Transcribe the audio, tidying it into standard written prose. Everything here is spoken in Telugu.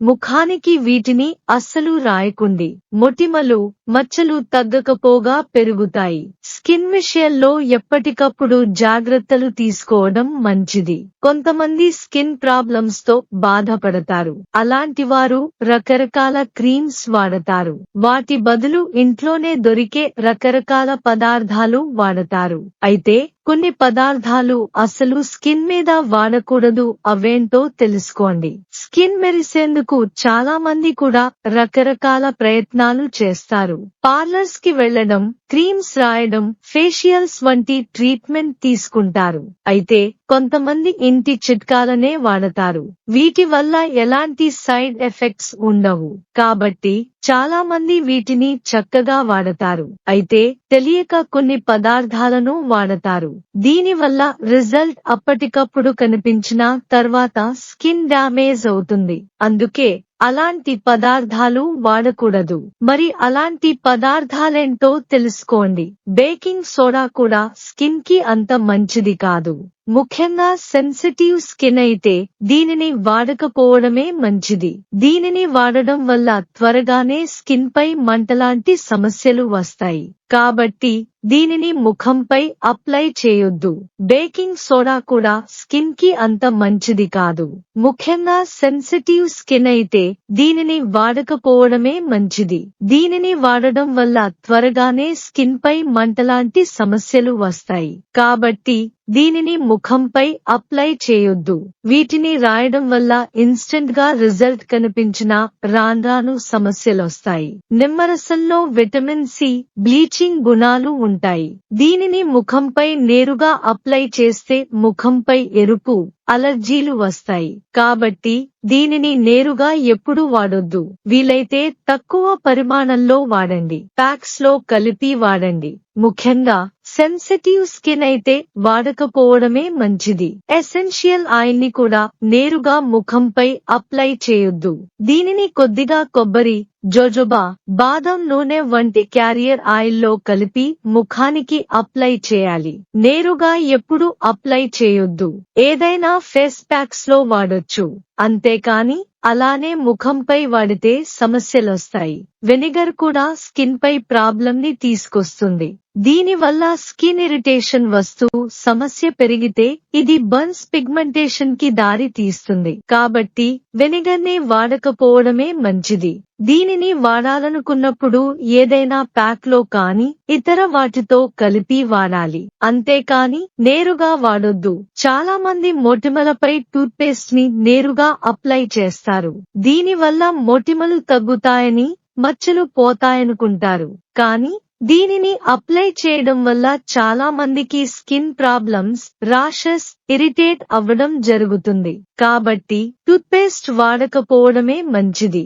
ముఖానికి వీటిని అస్సలు రాయకుండి. మొటిమలు, మచ్చలు తగ్గకపోగా పెరుగుతాయి. స్కిన్ విషయంలో ఎప్పటికప్పుడు జాగ్రత్తలు తీసుకోవడం మంచిది. కొంతమంది స్కిన్ ప్రాబ్లమ్స్ తో బాధపడతారు. అలాంటి వారు రకరకాల క్రీమ్స్ వాడతారు. వాటి బదులు ఇంట్లోనే దొరికే రకరకాల పదార్థాలు వాడతారు. అయితే కొన్ని పదార్థాలు అసలు స్కిన్ మీద వాడకూడదు. అవేంటో తెలుసుకోండి. స్కిన్ మెరిసేందుకు చాలా మంది కూడా రకరకాల ప్రయత్నాలు చేస్తారు. పార్లర్స్ కి వెళ్లడం, క్రీమ్స్ రాయడం, ఫేషియల్స్ వంటి ట్రీట్మెంట్ తీసుకుంటారు. అయితే కొంతమంది ఇంటి చిట్కాలనే వాడతారు. వీటి వల్ల ఎలాంటి సైడ్ ఎఫెక్ట్స్ ఉండవు. కాబట్టి చాలా మంది వీటిని చక్కగా వాడతారు. అయితే తెలియక కొన్ని పదార్థాలను వాడతారు. దీనివల్ల రిజల్ట్ అప్పటికప్పుడు కనిపించిన తర్వాత స్కిన్ డ్యామేజ్ అవుతుంది. అందుకే అలాంటి పదార్థాలు వాడకూడదు. మరి అలాంటి పదార్థాలేంటో తెలుసుకోండి. బేకింగ్ సోడా కూడా స్కిన్ కి అంత మంచిది కాదు. ముఖ్యంగా సెన్సిటివ్ స్కిన్ అయితే దీనిని వాడకపోవడమే మంచిది. దీనిని వాడడం వల్ల త్వరగానే స్కిన్ పై మంటలాంటి సమస్యలు వస్తాయి. కాబట్టి దీనిని ముఖంపై అప్లై చేయొద్దు. బేకింగ్ సోడా కూడా స్కిన్ కి అంత మంచిది కాదు. ముఖ్యంగా సెన్సిటివ్ స్కిన్ అయితే దీనిని వాడకపోవడమే మంచిది. దీనిని వాడడం వల్ల త్వరగానే స్కిన్ పై మంటలాంటి సమస్యలు వస్తాయి. కాబట్టి దీనిని ముఖంపై అప్లై చేయొద్దు. వీటిని రాయడం వల్ల ఇన్స్టెంట్ గా రిజల్ట్ కనిపించినా రాను సమస్యలొస్తాయి. నిమ్మరసంలో విటమిన్ సి, బ్లీచింగ్ గుణాలు ఉంటాయి. దీనిని ముఖంపై నేరుగా అప్లై చేస్తే ముఖంపై ఎరుపు, అలర్జీలు వస్తాయి. కాబట్టి దీనిని నేరుగా ఎప్పుడూ వాడొద్దు. వీలైతే తక్కువ పరిమాణంలో వాడండి. ప్యాక్స్ లో కలిపి వాడండి. ముఖ్యంగా సెన్సిటివ్ స్కిన్ అయితే వాడకపోవడమే మంచిది. ఎసెన్షియల్ ఆయిల్ ని కూడా నేరుగా ముఖంపై అప్లై చేయొద్దు. దీనిని కొద్దిగా కొబ్బరి, జోజోబా, బాదం నూనె వంటి క్యారియర్ ఆయిల్లో కలిపి ముఖానికి అప్లై చేయాలి. నేరుగా ఎప్పుడు అప్లై చేయొద్దు. ఏదైనా ఫేస్ ప్యాక్స్ లో వాడొచ్చు. అంతేకాని అలానే ముఖంపై వాడితే సమస్యలొస్తాయి. వెనిగర్ కూడా స్కిన్ పై ప్రాబ్లం ని తీసుకొస్తుంది. దీనివల్ల స్కిన్ ఇరిటేషన్ వస్తూ సమస్య పెరిగితే ఇది బర్న్స్ పిగ్మెంటేషన్ కి దారి తీస్తుంది. కాబట్టి వెనిగర్ ని వాడకపోవడమే మంచిది. దీనిని వాడాలనుకున్నప్పుడు ఏదైనా ప్యాక్ లో కానీ ఇతర వాటితో కలిపి వాడాలి. అంతేకాని నేరుగా వాడొద్దు. చాలా మంది మొటిమలపై టూత్ పేస్ట్ ని నేరుగా అప్లై చేస్తారు. దీనివల్ల మొటిమలు తగ్గుతాయని, మచ్చలు పోతాయనుకుంటారు. కానీ దీనిని అప్లై చేయడం వల్ల చాలా మందికి స్కిన్ ప్రాబ్లమ్స్, రాషెస్, ఇరిటేట్ అవ్వడం జరుగుతుంది. కాబట్టి టూత్ పేస్ట్ వాడకపోవడమే మంచిది.